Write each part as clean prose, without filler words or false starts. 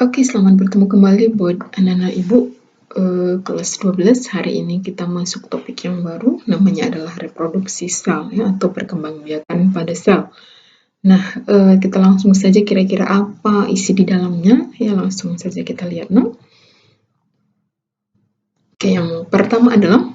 Oke, selamat bertemu kembali buat anak-anak Ibu kelas 12. Hari ini kita masuk topik yang baru, namanya adalah reproduksi sel ya, atau perkembangbiakan pada sel. Nah, kita langsung saja kira-kira apa isi di dalamnya, ya langsung saja kita lihat. Oke, yang pertama adalah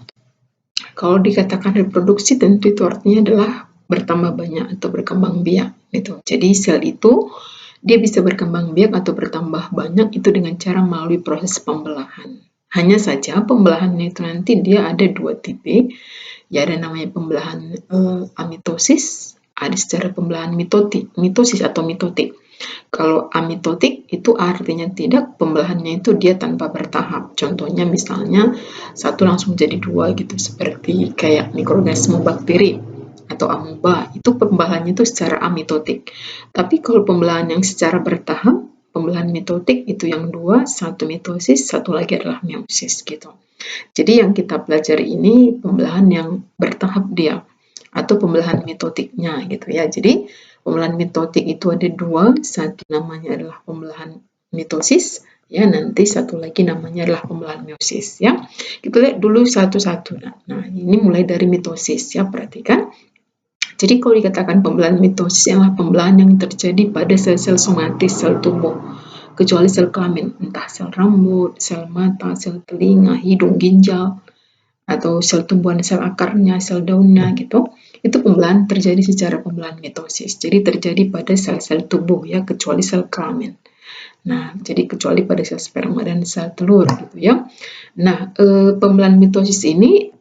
kalau dikatakan reproduksi tentu itu artinya adalah bertambah banyak atau berkembang biak gitu. Jadi sel itu dia bisa berkembang biak atau bertambah banyak itu dengan cara melalui proses pembelahan. Hanya saja pembelahannya itu nanti dia ada dua tipe, ya ada namanya pembelahan amitosis, ada secara pembelahan mitosis atau mitotik. Kalau amitotik itu artinya tidak, pembelahannya itu dia tanpa bertahap. Contohnya misalnya satu langsung jadi dua gitu, seperti kayak mikroorganisme bakteri atau amoeba, itu pembelahannya itu secara amitotik. Tapi kalau pembelahan yang secara bertahap, pembelahan mitotik itu yang dua, satu mitosis, satu lagi adalah meiosis gitu. Jadi yang kita pelajari ini pembelahan yang bertahap dia, atau pembelahan mitotiknya gitu ya. Jadi pembelahan mitotik itu ada dua, satu namanya adalah pembelahan mitosis, ya nanti satu lagi namanya adalah pembelahan meiosis ya. Kita lihat dulu satu-satu. Nah, ini mulai dari mitosis ya, perhatikan. Jadi kalau dikatakan pembelahan mitosis adalah pembelahan yang terjadi pada sel-sel somatis, sel tubuh, kecuali sel kelamin, entah sel rambut, sel mata, sel telinga, hidung, ginjal, atau sel tumbuhan, sel akarnya, sel daunnya gitu. Itu pembelahan terjadi secara pembelahan mitosis. Jadi terjadi pada sel-sel tubuh ya, kecuali sel kelamin. Nah, jadi kecuali pada sel sperma dan sel telur gitu ya. Nah, pembelahan mitosis ini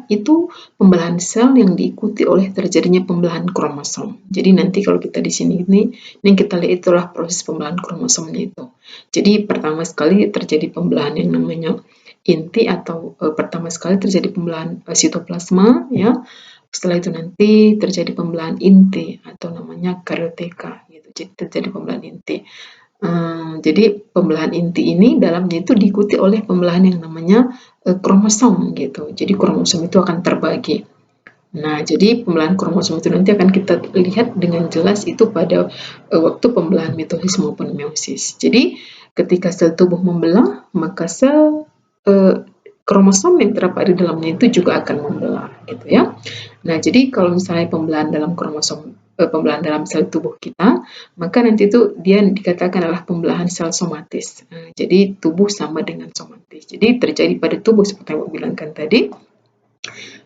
itu pembelahan sel yang diikuti oleh terjadinya pembelahan kromosom. Jadi nanti kalau kita di sini ini yang kita lihat itulah proses pembelahan kromosomnya itu. Jadi pertama sekali terjadi pembelahan yang namanya inti atau pertama sekali terjadi pembelahan sitoplasma ya. Setelah itu nanti terjadi pembelahan inti atau namanya karioteka gitu. Jadi terjadi pembelahan inti. Jadi pembelahan inti ini dalamnya itu diikuti oleh pembelahan yang namanya kromosom gitu. Jadi kromosom itu akan terbagi. Nah, jadi pembelahan kromosom itu nanti akan kita lihat dengan jelas itu pada waktu pembelahan mitosis maupun meiosis. Jadi ketika sel tubuh membelah, maka sel kromosom yang terdapat di dalamnya itu juga akan membelah gitu ya. Nah, jadi kalau misalnya pembelahan dalam pembelahan dalam sel tubuh kita, maka nanti itu dia dikatakan adalah pembelahan sel somatis. Jadi tubuh sama dengan somatis. Jadi terjadi pada tubuh seperti yang aku bilangkan tadi.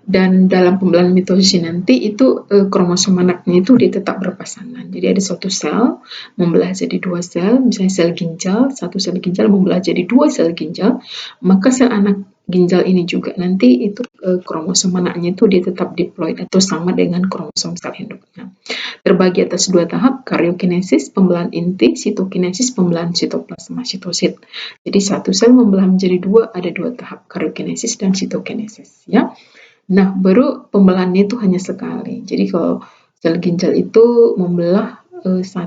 Dan dalam pembelahan mitosis nanti itu kromosom anaknya itu dia tetap berpasangan. Jadi ada satu sel membelah jadi dua sel, misalnya sel ginjal, satu sel ginjal membelah jadi dua sel ginjal, maka sel anak ginjal ini juga nanti itu kromosom anaknya itu dia tetap diploid atau sama dengan kromosom sel induknya. Terbagi atas dua tahap, karyokinesis, pembelahan inti, sitokinesis, pembelahan sitoplasma, sitosit. Jadi satu sel membelah menjadi dua, ada dua tahap, karyokinesis dan sitokinesis ya. Nah, baru pembelahannya itu hanya sekali. Jadi kalau sel ginjal itu membelah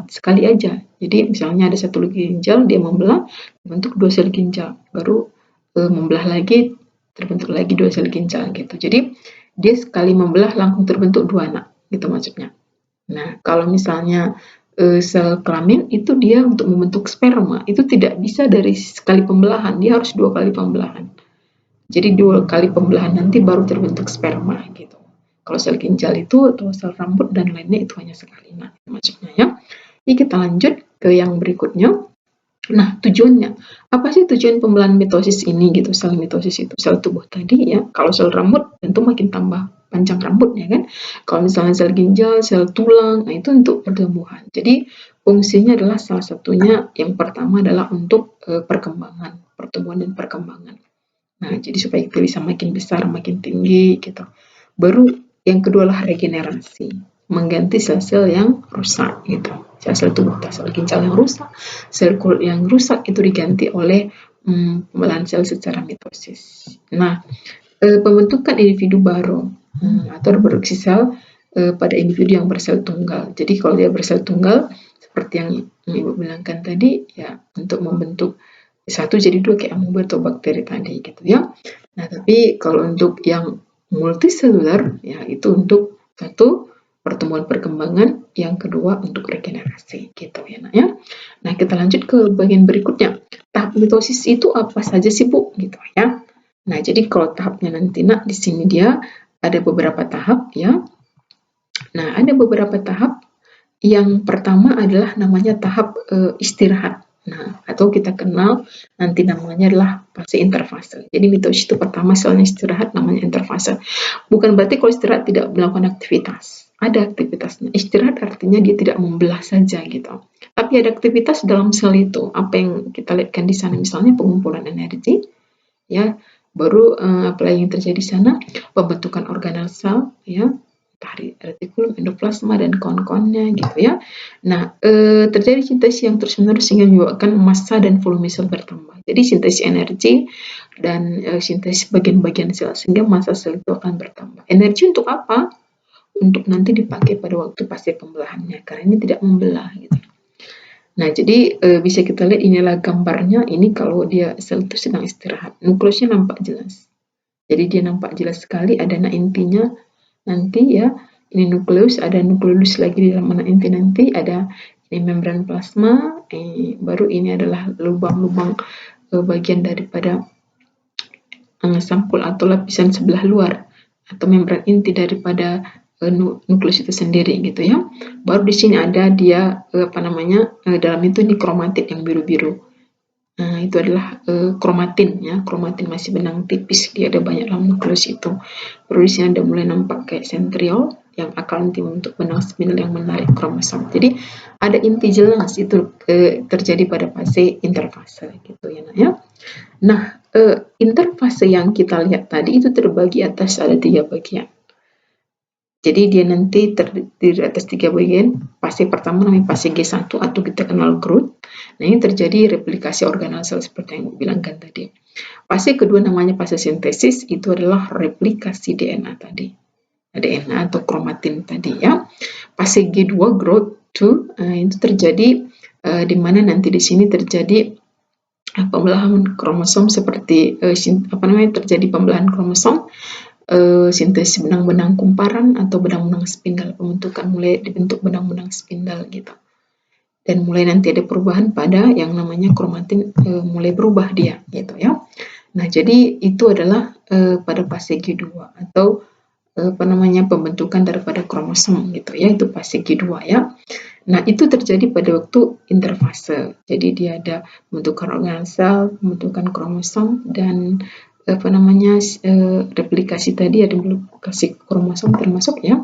sekali aja. Jadi misalnya ada satu ginjal, dia membelah, terbentuk dua sel ginjal. Baru membelah lagi, terbentuk lagi dua sel ginjal gitu. Jadi dia sekali membelah langsung terbentuk dua anak, gitu maksudnya. Nah, kalau misalnya sel kelamin itu dia untuk membentuk sperma, itu tidak bisa dari sekali pembelahan, dia harus dua kali pembelahan. Jadi dua kali pembelahan nanti baru terbentuk sperma gitu. Kalau sel ginjal itu atau sel rambut dan lainnya itu hanya sekali. Nah, maksudnya ya. Ini kita lanjut ke yang berikutnya. Nah, tujuannya. Apa sih tujuan pembelahan mitosis ini gitu? Sel mitosis itu sel tubuh tadi ya. Kalau sel rambut tentu makin tambah panjang rambutnya kan. Kalau misalnya sel ginjal, sel tulang, nah itu untuk pertumbuhan. Jadi fungsinya adalah salah satunya yang pertama adalah untuk perkembangan, pertumbuhan dan perkembangan. Nah, jadi supaya kita bisa makin besar, makin tinggi gitu. Baru yang kedua lah regenerasi, mengganti sel-sel yang rusak gitu. Sel-sel tubuh, sel ginjal yang rusak, sel kulit yang rusak itu diganti oleh pembelahan sel secara mitosis. Nah, pembentukan individu baru atau reproduksi sel pada individu yang bersel tunggal. Jadi kalau dia bersel tunggal, seperti yang Ibu bilangkan tadi, ya untuk membentuk satu jadi dua kayak amoeba atau bakteri tadi gitu ya. Nah, tapi kalau untuk yang multiseluler ya itu untuk satu pertumbuhan perkembangan, yang kedua untuk regenerasi gitu ya Nak ya. Nah, kita lanjut ke bagian berikutnya. Tahap mitosis itu apa saja sih, Bu? Gitu ya. Nah, jadi kalau tahapnya nanti di sini dia ada beberapa tahap ya. Nah, ada beberapa tahap. Yang pertama adalah namanya tahap istirahat. Nah, atau kita kenal nanti namanya adalah fase interfase. Jadi mitosis itu pertama selnya istirahat, namanya interfase. Bukan berarti kalau istirahat tidak melakukan aktivitas. Ada aktivitasnya. Istirahat artinya dia tidak membelah saja gitu. Tapi ada aktivitas dalam sel itu. Apa yang kita lihatkan di sana misalnya pengumpulan energi, ya. Baru apalagi yang terjadi di sana, pembentukan organel sel, ya, retikulum, endoplasma, dan kawan-kawannya gitu ya. Nah, terjadi sintesis yang terus-menerus sehingga menyebabkan massa dan volume sel bertambah. Jadi sintesis energi dan sintesis bagian-bagian sel sehingga massa sel itu akan bertambah. Energi untuk apa? Untuk nanti dipakai pada waktu fase pembelahannya, karena ini tidak membelah gitu. Nah, jadi bisa kita lihat inilah gambarnya. Ini kalau dia sel itu sedang istirahat, nukleusnya nampak jelas. Jadi dia nampak jelas sekali ada intinya nanti ya. Ini nukleus, ada nukleus lagi di dalam inti nanti, ada ini membran plasma, baru ini adalah lubang-lubang bagian daripada sampul atau lapisan sebelah luar atau membran inti daripada nukleus itu sendiri gitu ya. Baru di sini ada dia dalam itu ini kromatid yang biru-biru. Nah, itu adalah kromatin ya. Kromatin masih benang tipis, dia ada banyak dalam nukleus itu. Baru di sini ada mulai nampak kayak sentriol yang akan nanti membentuk benang spindle yang menarik kromosom. Jadi ada inti jelas itu terjadi pada fase interfase gitu ya. Nah, interfase yang kita lihat tadi itu terbagi atas ada 3 bagian. Jadi dia nanti terdiri atas 3 bagian. Fase pertama namanya fase G1 atau kita kenal growth. Nah, ini terjadi replikasi organel sel seperti yang Ibu bilangkan tadi. Fase kedua namanya fase sintesis, itu adalah replikasi DNA tadi. DNA atau kromatin tadi ya. Fase G2 growth 2 itu terjadi di mana nanti di sini terjadi pembelahan kromosom seperti terjadi pembelahan kromosom, sintesis benang-benang kumparan atau benang-benang spindle, pembentukan mulai dibentuk benang-benang spindle gitu. Dan mulai nanti ada perubahan pada yang namanya kromatin mulai berubah dia gitu ya. Nah, jadi itu adalah pada fase G2 atau pembentukan daripada kromosom gitu ya, itu fase G2 ya. Nah, itu terjadi pada waktu interfase. Jadi dia ada pembentukan organel sel, pembentukan kromosom, dan replikasi tadi ada replikasi kromosom termasuk ya.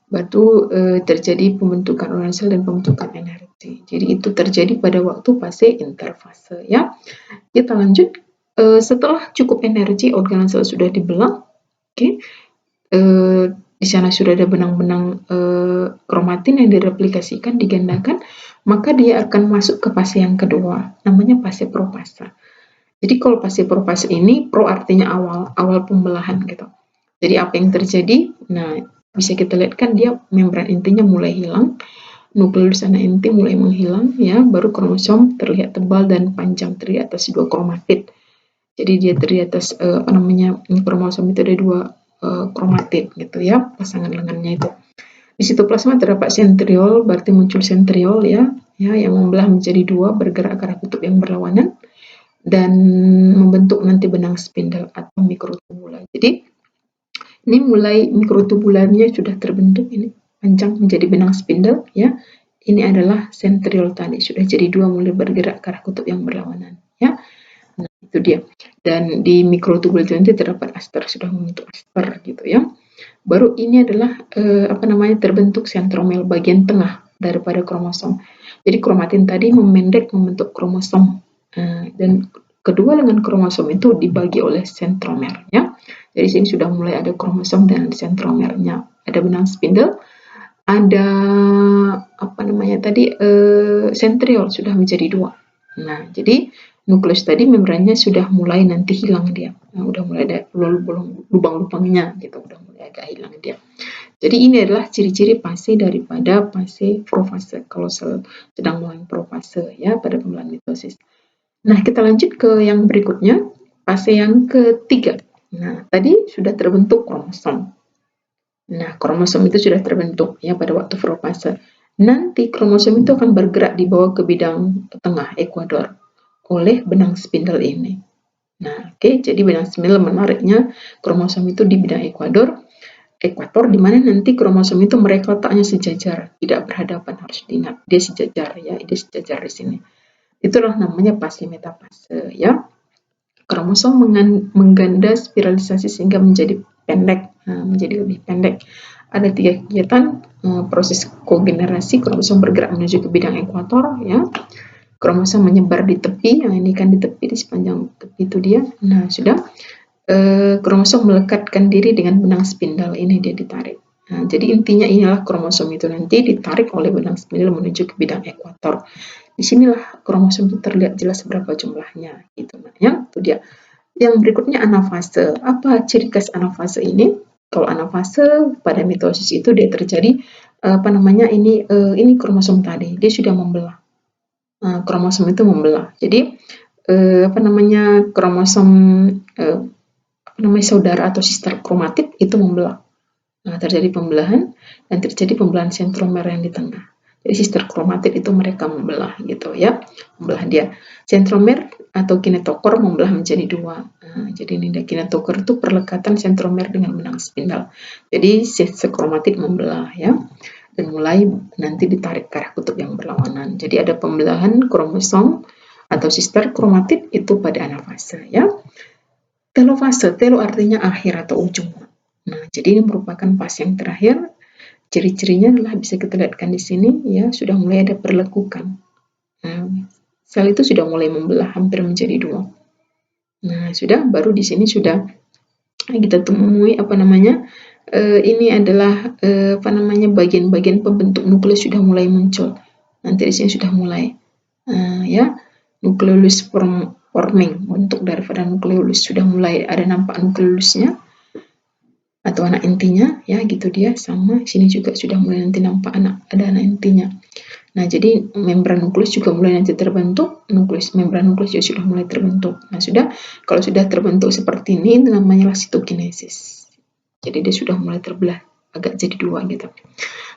Baru terjadi pembentukan organel sel dan pembentukan energi. Jadi itu terjadi pada waktu fase interfase ya. Kita lanjut. Setelah cukup energi organel sel sudah dibelah, di sana sudah ada benang-benang kromatin yang direplikasikan, digandakan, maka dia akan masuk ke fase yang kedua, namanya fase profase. Jadi kalau fase profase ini, pro artinya awal pembelahan gitu. Jadi apa yang terjadi? Nah, bisa kita lihat kan dia membran intinya mulai hilang, nukleus inti mulai menghilang ya, baru kromosom terlihat tebal dan panjang terdiri atas 2 kromatid. Jadi dia terdiri atas kromosom itu ada 2 kromatid gitu ya, pasangan lengannya itu. Di sitoplasma terdapat sentriol, berarti muncul sentriol ya yang membelah menjadi 2 bergerak ke arah kutub yang berlawanan dan membentuk nanti benang spindle atau mikrotubular. Jadi ini mulai mikrotubularnya sudah terbentuk, ini panjang menjadi benang spindle ya. Ini adalah sentriol tadi sudah jadi 2 mulai bergerak ke arah kutub yang berlawanan ya. Nah, itu dia. Dan di mikrotubul itu nanti terdapat aster, sudah membentuk aster gitu ya. Baru ini adalah terbentuk sentromel bagian tengah daripada kromosom. Jadi kromatin tadi memendek membentuk kromosom dan kedua lengan kromosom itu dibagi oleh sentromer ya. Jadi sini sudah mulai ada kromosom dan sentromernya. Ada benang spindle, ada sentriol sudah menjadi 2. Nah, jadi nukleus tadi membrannya sudah mulai nanti hilang dia. Nah, udah mulai ada lubang-lubangnya gitu, udah mulai agak hilang dia. Jadi ini adalah ciri-ciri fase daripada fase profase kalau sedang mulai profase ya pada pembelahan mitosis. Nah, kita lanjut ke yang berikutnya, fase yang ketiga. Nah, tadi sudah terbentuk kromosom. Nah, kromosom itu sudah terbentuk ya pada waktu profase. nanti kromosom itu akan bergerak dibawa ke bidang tengah ekuador oleh benang spindle ini. Nah, oke, jadi benang spindle menariknya kromosom itu di bidang ekuator, di mana nanti kromosom itu mereka letaknya sejajar, tidak berhadapan, harus diingat. Dia sejajar ya, dia sejajar di sini. Itulah namanya fase metafase ya. Kromosom mengganda spiralisasi sehingga menjadi pendek, menjadi lebih pendek. Ada 3 kegiatan, proses kogenerasi, kromosom bergerak menuju ke bidang ekuator ya. Kromosom menyebar di tepi, nah ini kan di tepi, di sepanjang tepi itu dia. Nah, sudah. Kromosom melekatkan diri dengan benang spindle, ini dia ditarik. Nah, jadi intinya inilah kromosom itu nanti ditarik oleh benang spindle menuju ke bidang ekuator. Disinilah kromosom itu terlihat jelas berapa jumlahnya, gitu. Nah, itu dia. Yang berikutnya anafase. Apa ciri khas anafase ini? Kalau anafase pada mitosis itu dia terjadi ini kromosom tadi dia sudah membelah. Kromosom itu membelah. Jadi kromosom saudara atau sister kromatid itu membelah. Nah, terjadi pembelahan dan terjadi pembelahan sentromer yang di tengah. Jadi sister kromatid itu mereka membelah gitu ya, membelah dia. Sentromer atau kinetokor membelah menjadi 2. Nah, jadi ini kinetokor itu perlekatan sentromer dengan benang spindle. Jadi sister kromatid membelah ya, dan mulai nanti ditarik ke arah kutub yang berlawanan. Jadi ada pembelahan kromosom atau sister kromatid itu pada anafase ya. Telofase, telo artinya akhir atau ujung. Nah, jadi ini merupakan fase yang terakhir. Ciri-cirinya adalah bisa kita lihatkan di sini ya, sudah mulai ada perlekukan. Nah, sel itu sudah mulai membelah hampir menjadi 2. Nah, sudah baru di sini sudah kita temui ini adalah bagian-bagian pembentuk nukleus sudah mulai muncul. Nanti di sini sudah mulai ya, nukleus forming, bentuk daripada nukleus sudah mulai ada nampak nukleusnya atau anak intinya ya, gitu dia. Sama sini juga sudah mulai nanti nampak ada anak intinya. Nah, jadi membran nukleus juga mulai nanti terbentuk, membran nukleus juga sudah mulai terbentuk. Nah, kalau sudah terbentuk seperti ini namanya sitokinesis. Jadi dia sudah mulai terbelah agak jadi 2 gitu.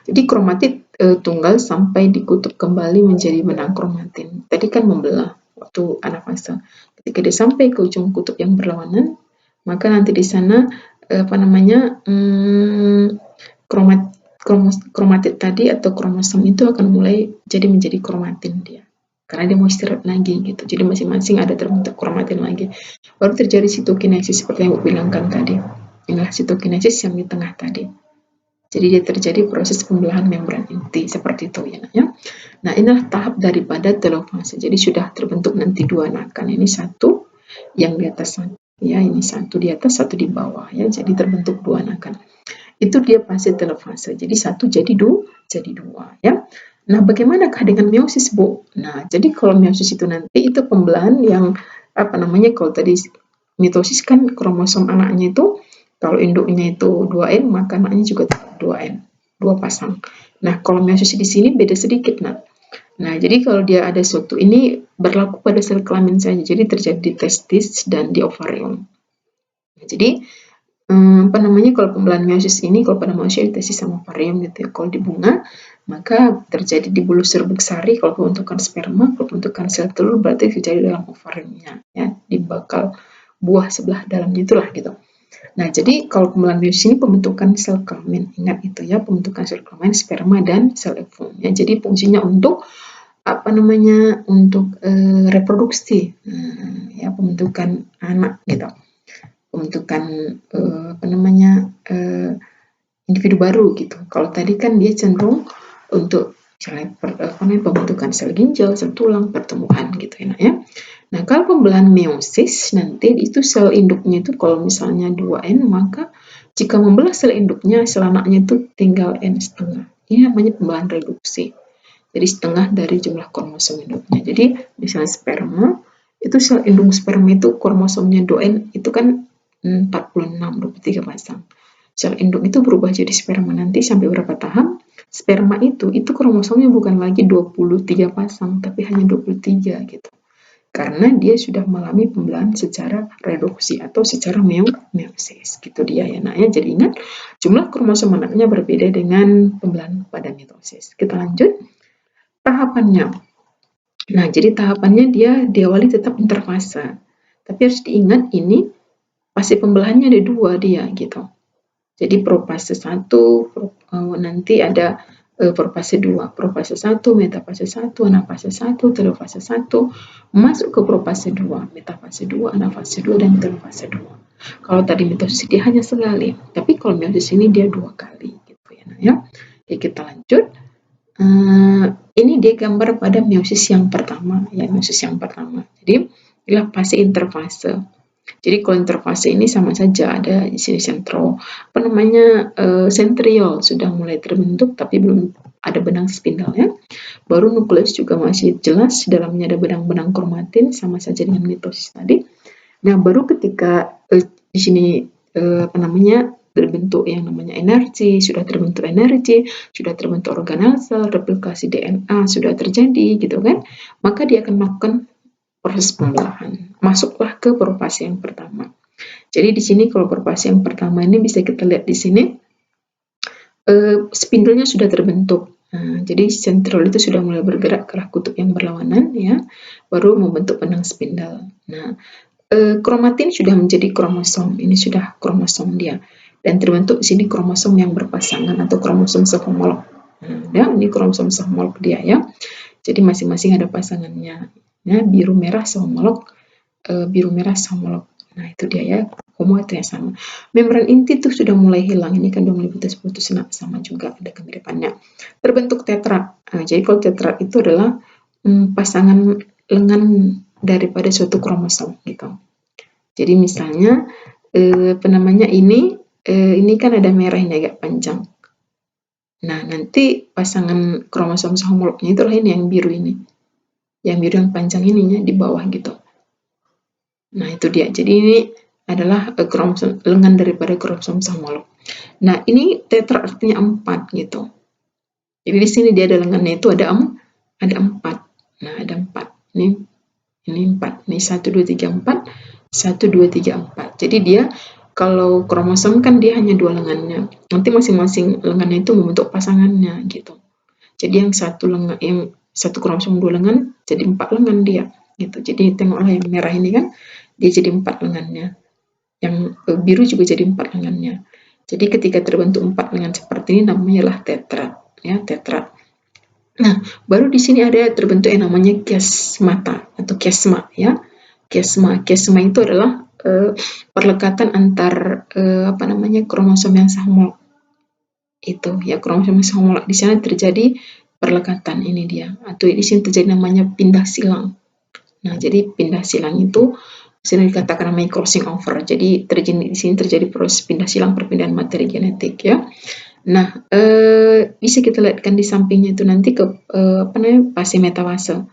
Jadi kromatid tunggal sampai di kutub kembali menjadi benang kromatin. Tadi kan membelah waktu anafase. Ketika dia sampai ke ujung kutub yang berlawanan, maka nanti di sana kromatid tadi atau kromosom itu akan mulai menjadi kromatin dia. Karena dia mau istirahat lagi gitu. Jadi masing-masing ada terbentuk kromatin lagi. Baru terjadi sitokinesis seperti yang Ibu bilangkan tadi. Inilah sitokinesis yang di tengah tadi. Jadi dia terjadi proses pembelahan membran inti seperti itu ya. Nah, inilah tahap daripada telofase. Jadi sudah terbentuk nanti 2 anakan. Ini satu yang di atas ya, ini satu di atas, satu di bawah ya. Jadi terbentuk 2 anakan. Itu dia fase telofase. Jadi 1 jadi 2 ya. Nah, bagaimanakah dengan meiosis, Bu? Nah, jadi kalau meiosis itu nanti itu pembelahan yang kalau tadi mitosis kan kromosom anaknya itu kalau induknya itu 2N, maka anaknya juga 2N, 2 pasang. Nah, kalau meiosis di sini beda sedikit, Nah, jadi kalau dia ada suatu ini berlaku pada sel kelamin saja. Jadi terjadi di testis dan di ovarium. Nah, jadi kalau pembelahan meiosis ini kalau pada manusia di testis sama ovarium gitu ya. Kalau di bunga maka terjadi di bulus serbuk sari kalau pembentukan sperma, kalau pembentukan sel telur berarti terjadi dalam ovariumnya ya, di bakal buah sebelah dalamnya itulah gitu. Nah, jadi kalau pembelahan meiosis ini pembentukan sel kelamin, ingat itu ya, pembentukan sel kelamin, sperma dan sel ovum ya. Jadi fungsinya untuk reproduksi ya, pembentukan anak gitu. Pembentukan individu baru gitu. Kalau tadi kan dia cenderung untuk pembentukan sel ginjal, sel tulang, pertumbuhan gitu ya. Nah, kalau pembelahan meiosis nanti itu sel induknya itu kalau misalnya 2N, maka jika membelah sel induknya, sel anaknya itu tinggal N setengah. Ini namanya pembelahan reduksi. Jadi setengah dari jumlah kromosom induknya. Jadi misalnya sperma, itu sel induk sperma itu kromosomnya 2N itu kan 46, 23 pasang. Sel induk itu berubah jadi sperma nanti sampai berapa tahap? Sperma itu kromosomnya bukan lagi 23 pasang, tapi hanya 23 gitu. karena dia sudah mengalami pembelahan secara reduksi atau secara meiosis, gitu dia ya nak ya. Jadi ingat, jumlah kromosom anaknya berbeda dengan pembelahan pada mitosis. Kita lanjut tahapannya. Nah, jadi tahapannya dia diawali tetap interfase, tapi harus diingat ini fase pembelahannya ada dua dia gitu. Jadi profase 1, nanti ada profase 2, profase 1, metafase 1, anafase 1, telofase 1, masuk ke profase 2, metafase 2, anafase 2, dan telofase 2. Kalau tadi mitosis dia hanya sekali, tapi kalau meiosis ini dia 2 kali gitu ya. Nah, ya. Oke, kita lanjut. Ini dia gambar pada meiosis yang pertama ya, meiosis yang pertama. Jadi inilah fase interfase. Jadi kalau interfase ini sama saja, ada di sini sentriol sudah mulai terbentuk tapi belum ada benang spindle ya. Baru nukleus juga masih jelas, dalamnya ada benang-benang kromatin sama saja dengan mitosis tadi. Nah, baru ketika di sini terbentuk yang namanya energi, sudah terbentuk organel sel, replikasi DNA sudah terjadi gitu kan, maka dia akan melakukan proses pembelahan. Masuklah ke profase yang pertama. Jadi di sini kalau profase yang pertama ini bisa kita lihat di sini spindlenya sudah terbentuk. Nah, jadi sentriol itu sudah mulai bergerak ke arah kutub yang berlawanan ya, baru membentuk benang spindle. Nah, kromatin sudah menjadi kromosom. Ini sudah kromosom dia. Dan terbentuk di sini kromosom yang berpasangan atau kromosom sehomolog. Nah, ini kromosom sehomolog dia ya. Jadi masing-masing ada pasangannya. Ya, biru merah sehomolog, biru merah sehomolog. Nah, itu dia ya, homoeternya sama. Membran inti itu sudah mulai hilang. Ini kan udah mulai putus-putus, nah, sama juga ada kemiripannya. Terbentuk tetrad. Nah, jadi kalau tetrad itu adalah pasangan lengan daripada suatu kromosom gitu. Jadi misalnya ini kan ada merah ini agak panjang. Nah, nanti pasangan kromosom sehomolognya itulah ini yang biru ini. Yang biru yang panjang ininya di bawah gitu. Nah, itu dia. Jadi ini adalah kromosom lengan daripada kromosom sehomolog. Nah, ini tetra artinya 4 gitu. Jadi di sini dia ada lengannya itu ada 4. Nah, ada 4. Ini 4. Ini 1 2 3 4. 1 2 3 4. Jadi dia kalau kromosom kan dia hanya 2 lengannya. Nanti masing-masing lengannya itu membentuk pasangannya gitu. Jadi yang satu kromosom 2 lengan jadi 4 lengan dia gitu. Jadi tengoklah yang merah ini kan dia jadi 4 lengannya. Yang biru juga jadi 4 lengannya. Jadi ketika terbentuk 4 lengan seperti ini namanya lah tetrad ya, tetrad. Nah, baru di sini ada terbentuk yang namanya chiasmata atau chiasma ya. Chiasma itu adalah perlekatan antar kromosom yang sehomolog. Itu ya, kromosom yang sehomolog di sana terjadi perlekatan ini dia, atau di sini terjadi namanya pindah silang. Nah, jadi pindah silang itu sini dikatakan namanya crossing over. Jadi di sini terjadi proses pindah silang, perpindahan materi genetik ya. Nah, bisa kita lihatkan di sampingnya itu nanti ke fase metafase.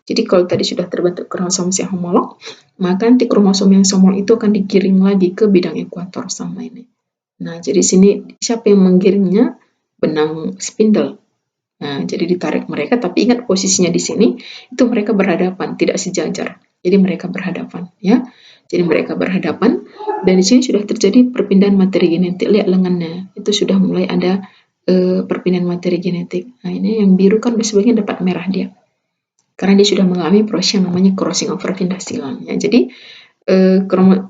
Jadi kalau tadi sudah terbentuk kromosom yang homolog, maka nanti kromosom yang homolog itu akan digiring lagi ke bidang ekuator sama ini. Nah, jadi sini siapa yang menggiringnya? Benang spindle. Nah, jadi ditarik mereka, tapi ingat posisinya di sini itu mereka berhadapan, tidak sejajar. Jadi mereka berhadapan, ya. Jadi mereka berhadapan, dan di sini sudah terjadi perpindahan materi genetik. Lihat lengannya, itu sudah mulai ada perpindahan materi genetik. Nah, ini yang biru kan sebagian dapat merah dia, karena dia sudah mengalami proses yang namanya crossing over, pindah silang. Ya. Jadi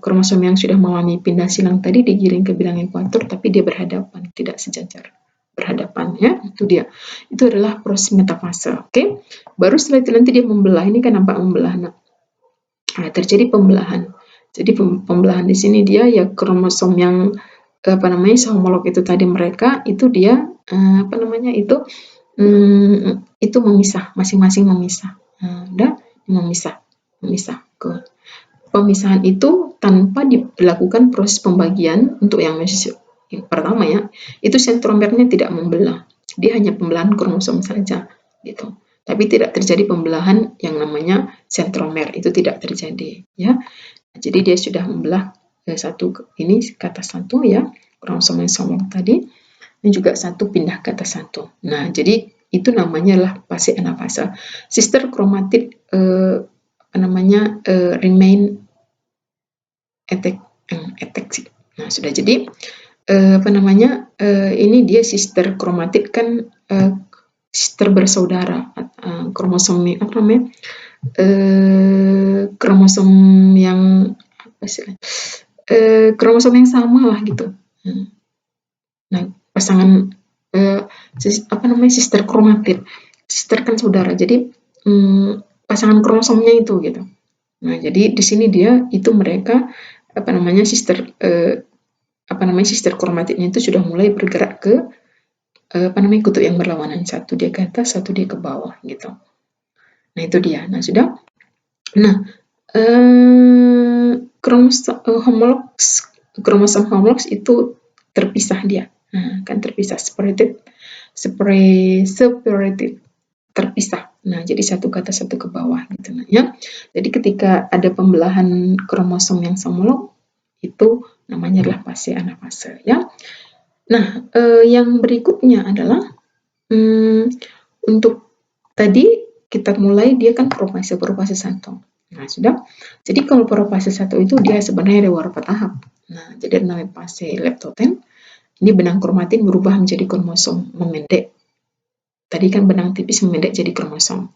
kromosom yang sudah mengalami pindah silang tadi digiring ke bidang ekuator, tapi dia berhadapan, tidak sejajar. Berhadapan ya, itu dia. Itu adalah proses metafase. Oke. Baru setelah itu nanti dia membelah. Ini kan nampak membelah. Nah, terjadi pembelahan. Jadi pembelahan di sini dia ya kromosom yang sehomolog itu tadi mereka itu dia itu memisah, masing-masing memisah. Memisah. Pemisahan itu tanpa dilakukan proses pembagian untuk yang pertama ya, itu sentromernya tidak membelah, dia hanya pembelahan kromosom saja gitu. Tapi tidak terjadi pembelahan yang namanya sentromer, itu tidak terjadi ya. Jadi dia sudah membelah satu ini ke atas satu ya, kromosom yang homolog tadi, dan juga satu pindah ke atas satu. Nah, jadi itu namanya lah fase anafase. Sister kromatid remain attached. Nah, sudah. Jadi ini dia sister kromatid kan, sister bersaudara, kromosom kromosom yang kromosom yang sama lah gitu. Nah, pasangan sister kromatid, sister kan saudara, jadi pasangan kromosomnya itu gitu. Nah, jadi di sini dia itu mereka sister kromatidnya itu sudah mulai bergerak ke kutub yang berlawanan, satu dia ke atas, satu dia ke bawah gitu. Nah, itu dia. Nah, sudah. Nah, kromosom homologs itu terpisah dia. Nah, kan terpisah, separated, terpisah. Nah, jadi satu ke atas, satu ke bawah gitu. Nah, ya. Jadi ketika ada pembelahan kromosom yang homolog, itu namanya adalah fase anafase, ya. Nah, yang berikutnya adalah untuk tadi kita mulai dia kan profase 1. Nah, sudah. Jadi kalau profase 1 itu dia sebenarnya ada beberapa tahap. Nah, jadi namanya fase leptoten. Ini benang kromatin berubah menjadi kromosom memendek. Tadi kan benang tipis memendek jadi kromosom.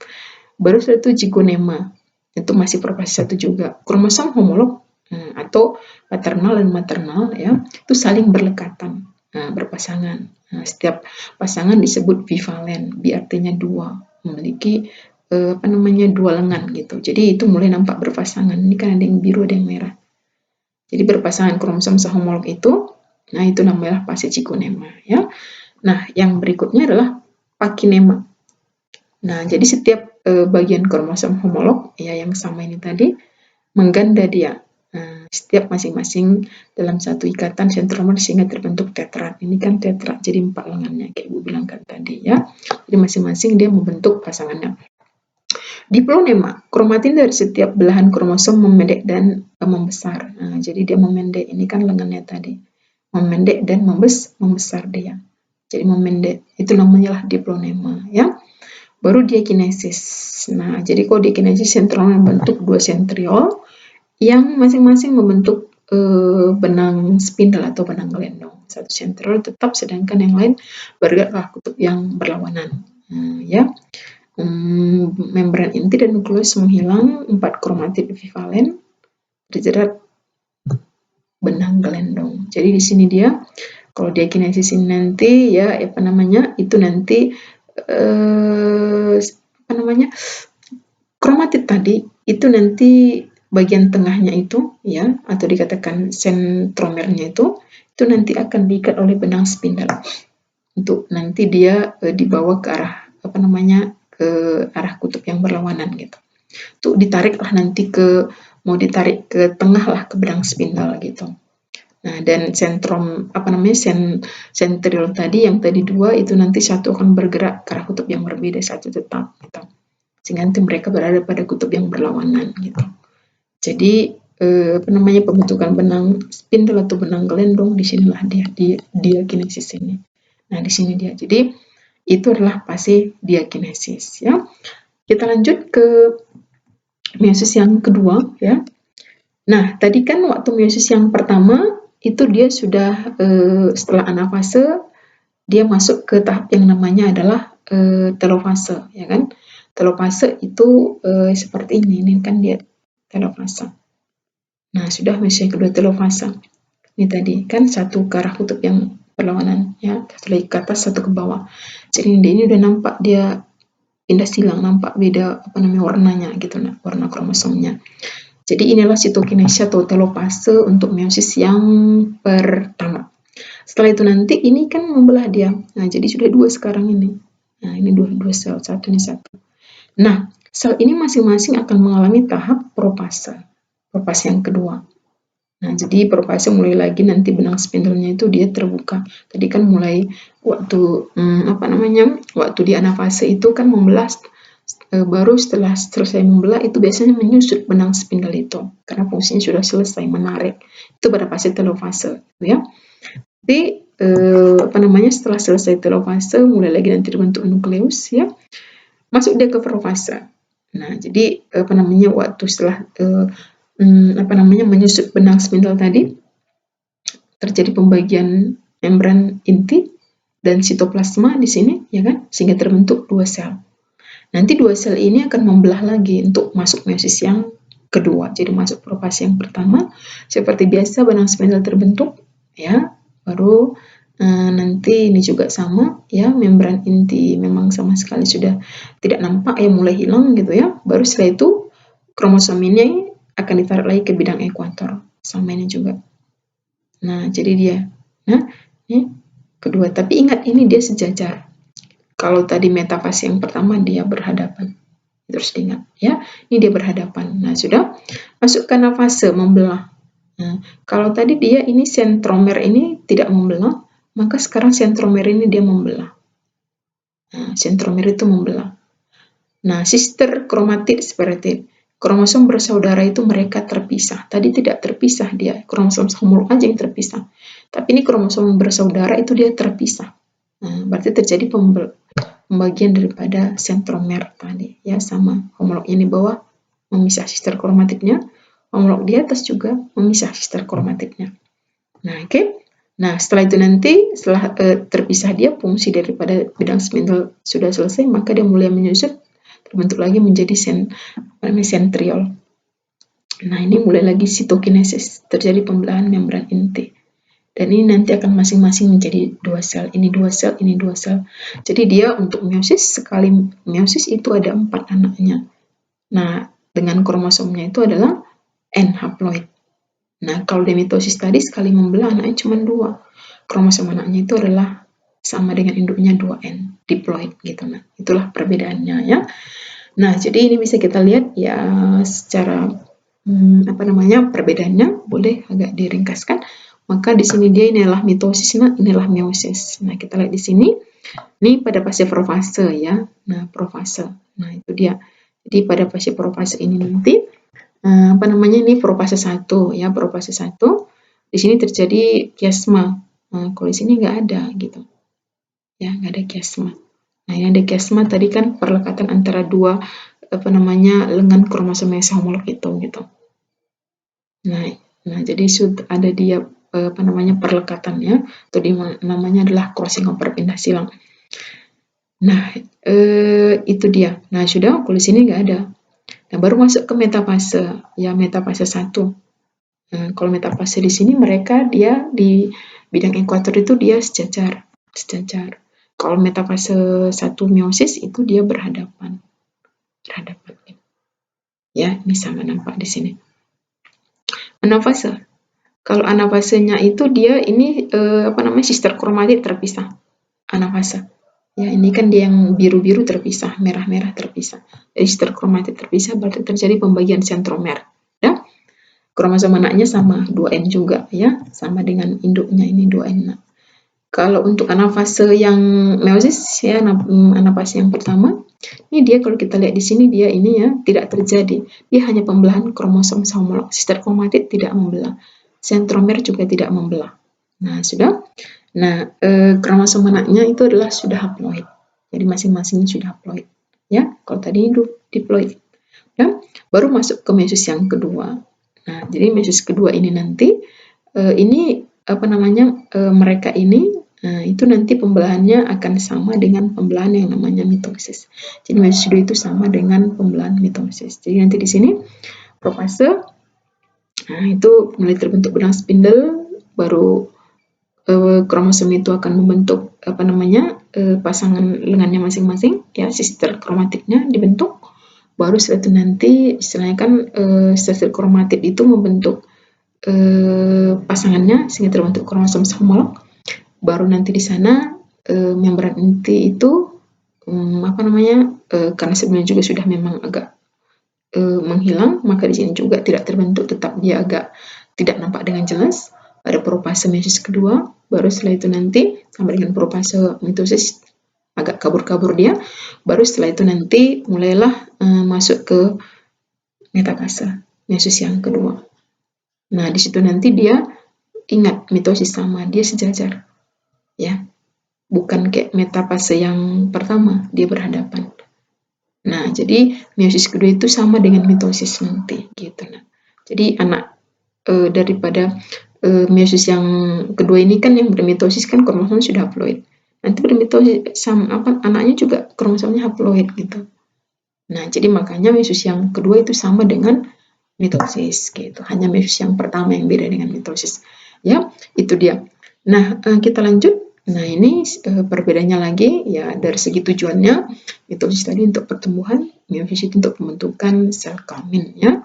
Baru setelah itu zigonema. Itu masih profase 1 juga. Kromosom homolog atau paternal dan maternal, ya, itu saling berlekatan, berpasangan. Nah, setiap pasangan disebut bivalen, artinya dua, memiliki dua lengan gitu. Jadi itu mulai nampak berpasangan. Ini kan ada yang biru, ada yang merah. Jadi berpasangan kromosom sehomolog itu, nah itu namanya fase zigonema, ya. Nah, yang berikutnya adalah pakinema. Nah, jadi setiap bagian kromosom homolog, ya, yang sama ini tadi, mengganda dia. Setiap masing-masing dalam satu ikatan sentromer sehingga terbentuk tetrad. Ini kan tetrad, jadi 4 lengannya kayak Ibu bilang kan tadi, ya. Jadi masing-masing dia membentuk pasangannya. Diplonema, kromatin dari setiap belahan kromosom memendek dan membesar. Nah, jadi dia memendek, ini kan lengannya tadi. Memendek dan membesar dia. Jadi memendek, itu namanya diplonema, ya. Baru diakinesis. Nah, jadi kalau diakinesis sentromer membentuk 2 sentriol yang masing-masing membentuk benang spindle atau benang gelendong. Satu sentriol tetap, sedangkan yang lain bergerak kutub yang berlawanan. Ya, membran inti dan nukleus menghilang, 4 kromatid bivalen terjerat benang gelendong. Jadi di sini dia kalau diakinesis ini nanti, ya, itu nanti kromatid tadi itu nanti bagian tengahnya itu, ya, atau dikatakan sentromernya itu nanti akan diikat oleh benang spindle untuk nanti dia dibawa ke arah ke arah kutub yang berlawanan gitu. Tuh ditariklah nanti mau ditarik ke tengah lah ke benang spindle gitu. Nah, dan sentriol tadi yang tadi 2 itu nanti satu akan bergerak ke arah kutub yang berbeda, satu tetap gitu. Sehingga nanti mereka berada pada kutub yang berlawanan gitu. Jadi pembentukan benang spindle atau benang gelendong di sinilah dia diakinesis ini. Nah, di sini dia. Jadi itu adalah fase diakinesis, ya. Kita lanjut ke meiosis yang kedua, ya. Nah, tadi kan waktu meiosis yang pertama itu dia sudah setelah anafase dia masuk ke tahap yang namanya adalah telofase, ya kan? Telofase itu seperti ini kan dia telofase. Nah, sudah meiosis kedua telofase. Ini tadi kan satu ke arah kutub yang berlawanan, ya, satu lagi ke atas, satu ke bawah. Jadi ini udah nampak dia pindah silang, nampak beda warnanya gitu, nah, warna kromosomnya. Jadi inilah sitokinesia atau telofase untuk meiosis yang pertama. Setelah itu nanti ini kan membelah dia. Nah, jadi sudah 2 sekarang ini. Nah, ini dua sel, satu ini satu. Nah, sel ini masing-masing akan mengalami tahap propase yang kedua. Nah, jadi propase mulai lagi nanti benang spindlenya itu dia terbuka. Tadi kan mulai waktu waktu di anafase itu kan membelah, baru setelah selesai membelah itu biasanya menyusut benang spindle itu karena fungsinya sudah selesai, menarik. Itu pada fase telofase, ya. Jadi setelah selesai telofase mulai lagi nanti dibentuk nukleus, ya. Masuk dia ke profase. Nah, jadi waktu setelah menyusut benang spindle tadi, terjadi pembagian membran inti dan sitoplasma di sini, ya kan, sehingga terbentuk 2 sel. Nanti 2 sel ini akan membelah lagi untuk masuk meiosis yang kedua. Jadi masuk profase yang pertama, seperti biasa benang spindle terbentuk, ya, baru nanti ini juga sama, ya, membran inti memang sama sekali sudah tidak nampak, ya, mulai hilang gitu ya. Baru setelah itu kromosom ini akan ditarik lagi ke bidang ekuator, sama ini juga. Nah, jadi dia. Nah, ini kedua. Tapi ingat, ini dia sejajar. Kalau tadi metafase yang pertama dia berhadapan. Terus diingat, ya. Ini dia berhadapan. Nah, sudah masuk ke anafase membelah. Nah, kalau tadi dia ini sentromer ini tidak membelah, maka sekarang sentromer ini dia membelah. Nah, sentromer itu membelah. Nah, sister kromatid seperti kromosom bersaudara itu mereka terpisah. Tadi tidak terpisah dia, kromosom homolog aja yang terpisah. Tapi ini kromosom bersaudara itu dia terpisah. Nah, berarti terjadi pembagian daripada sentromer tadi, ya, sama homolognya di bawah memisah sister kromatidnya, homolog di atas juga memisah sister kromatidnya. Nah, oke. Nah, setelah itu nanti, setelah terpisah dia, fungsi daripada bidang spindle sudah selesai, maka dia mulai menyusut, terbentuk lagi menjadi sentriol. Nah, ini mulai lagi sitokinesis, terjadi pembelahan membran inti. Dan ini nanti akan masing-masing menjadi 2 sel, ini 2 sel, ini 2 sel. Jadi dia untuk meiosis, sekali meiosis itu ada 4 anaknya. Nah, dengan kromosomnya itu adalah N haploid. Nah, kalau di mitosis tadi sekali membelah anaknya cuma 2. Kromosom anaknya itu adalah sama dengan induknya 2N, diploid gitu. Nah, itulah perbedaannya, ya. Nah, jadi ini bisa kita lihat ya secara perbedaannya boleh agak diringkaskan. Maka di sini dia inilah mitosis, nah inilah meiosis. Nah, kita lihat di sini. Ini pada fase profase, ya. Nah, profase. Nah, itu dia. Jadi pada fase profase ini nanti ini profase 1, ya, profase 1. Di sini terjadi kiasma. Nah, kalau di sini nggak ada gitu. Ya, nggak ada kiasma. Nah, yang ada kiasma tadi kan perlekatan antara dua lengan kromosom yang homolog itu gitu. Nah, jadi sudah ada dia perlekatannya, atau namanya adalah crossing over pindah silang. Nah, itu dia. Nah, sudah, kalau di sini nggak ada. Nah, baru masuk ke metafase, ya, metafase 1. Nah, kalau metafase di sini mereka dia di bidang ekuator itu dia sejajar. Kalau metafase 1 meiosis itu dia berhadapan. Ya, ini sama nampak di sini. Anafase. Kalau anafasenya itu dia ini sister kromatid terpisah. Anafase. Ya, ini kan dia yang biru-biru terpisah, merah-merah terpisah. Jadi sister kromatid terpisah berarti terjadi pembagian sentromer. Ya. Kromosom anaknya sama 2N juga, ya, sama dengan induknya ini 2N. Nah, kalau untuk anafase yang meiosis, ya, anafase yang pertama, ini dia kalau kita lihat di sini dia ini, ya, tidak terjadi. Dia hanya pembelahan kromosom homolog. Sister kromatid tidak membelah. Sentromer juga tidak membelah. Nah, sudah. Nah, kromosom anaknya itu adalah sudah haploid. Jadi masing-masing sudah haploid. Ya, kalau tadi diploid. Dan baru masuk ke meiosis yang kedua. Nah, jadi meiosis kedua ini nanti ini mereka ini itu nanti pembelahannya akan sama dengan pembelahan yang namanya mitosis. Jadi meiosis kedua itu sama dengan pembelahan mitosis. Jadi nanti di sini profase, nah, itu mulai terbentuk benang spindle, baru kromosom itu akan membentuk pasangan lengannya masing-masing, ya, sister kromatidnya dibentuk. Baru setelah itu nanti istilahnya kan sister kromatid itu membentuk pasangannya sehingga terbentuk kromosom homolog. Baru nanti di sana membran inti itu karena sebelumnya juga sudah memang agak menghilang, maka di sini juga tidak terbentuk, tetap dia agak tidak nampak dengan jelas. Pada profase meiosis kedua, baru setelah itu nanti sampai dengan profase mitosis agak kabur-kabur dia, baru setelah itu nanti mulailah masuk ke metafase meiosis yang kedua. Nah, di situ nanti dia ingat mitosis sama, dia sejajar, ya, bukan kayak metafase yang pertama dia berhadapan. Nah, jadi meiosis kedua itu sama dengan mitosis nanti, gitu. Nah, jadi anak daripada meiosis yang kedua ini kan yang bermitosis kan kromosom sudah haploid. Nanti bermitosis sama anaknya juga kromosomnya haploid gitu. Nah, jadi makanya meiosis yang kedua itu sama dengan mitosis gitu. Hanya meiosis yang pertama yang beda dengan mitosis. Ya, itu dia. Nah, kita lanjut. Nah, ini perbedaannya lagi ya dari segi tujuannya. Mitosis tadi untuk pertumbuhan, meiosis itu untuk pembentukan sel kelamin ya.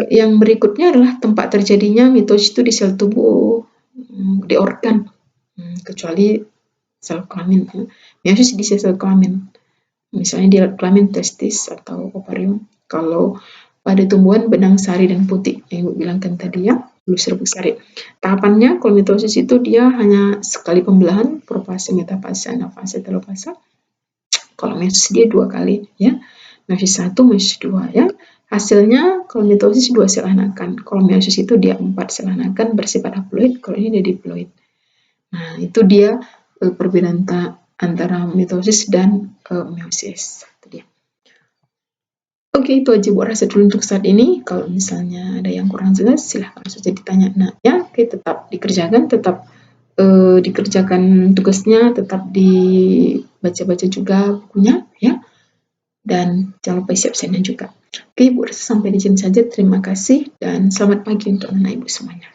Yang berikutnya adalah tempat terjadinya mitosis itu di sel tubuh, di organ, kecuali sel kelamin. Ya. Meiosis di sel kelamin. Misalnya di kelamin testis atau ovarium. Kalau pada tumbuhan benang sari dan putih yang Ibu bilangkan tadi ya, bulus rebus sari. Tahapannya kalau mitosis itu dia hanya sekali pembelahan, profase, metafase, anafase, telofase. Kalau meiosis dia 2 kali ya. Meiosis 1, meiosis 2 ya. Hasilnya kalau mitosis 2 sel anakan. Kalau meiosis itu dia 4 sel anakan bersifat haploid, kalau ini dia diploid. Nah, itu dia perbedaan antara mitosis dan meiosis. Oke, itu aja buat rasa dulu untuk saat ini. Kalau misalnya ada yang kurang jelas, silahkan saja ditanya. Nah, ya, oke, tetap dikerjakan, tetap dikerjakan tugasnya, tetap dibaca-baca juga bukunya, ya. Dan jangan lupa isi absennya juga. Oke, Bu Rasa sampai di sini saja. Terima kasih dan selamat pagi untuk anak Ibu semuanya.